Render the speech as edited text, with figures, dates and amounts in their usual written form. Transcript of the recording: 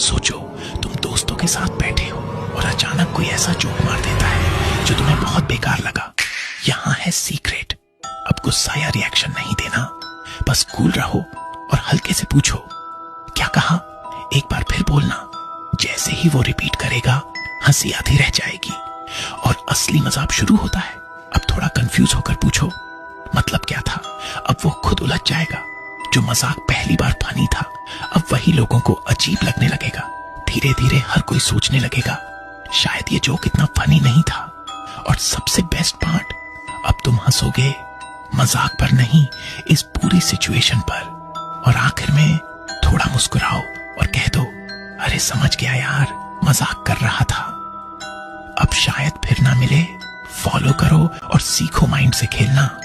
सोचो, तुम दोस्तों के साथ बैठे हो और अचानक कोई ऐसा जोक मार देता है जो तुम्हें बहुत बेकार लगा। यहाँ है सीक्रेट। अब गुस्सा या रिएक्शन नहीं देना, बस कूल रहो और हल्के से पूछो, क्या कहा? एक बार फिर बोलना। जैसे ही वो रिपीट करेगा, हंसी आधी रह जाएगी और असली मजाक शुरू होता है। अब थोड़ा कंफ्यूज होकर पूछो, मतलब क्या था? अब वो खुद उलझ जाएगा। जो मजाक पहली बार फनी था, अब वही लोगों को अजीब लगने लगेगा। धीरे धीरे हर कोई सोचने लगेगा, शायद ये जोक इतना फनी नहीं था। और सबसे बेस्ट पार्ट, अब तुम हंसोगे मजाक पर नहीं, इस पूरी सिचुएशन पर। और आखिर में थोड़ा मुस्कुराओ और कह दो, अरे समझ गया यार, मजाक कर रहा था। अब शायद फिर ना मिले। फॉलो करो और सीखो माइंड से खेलना।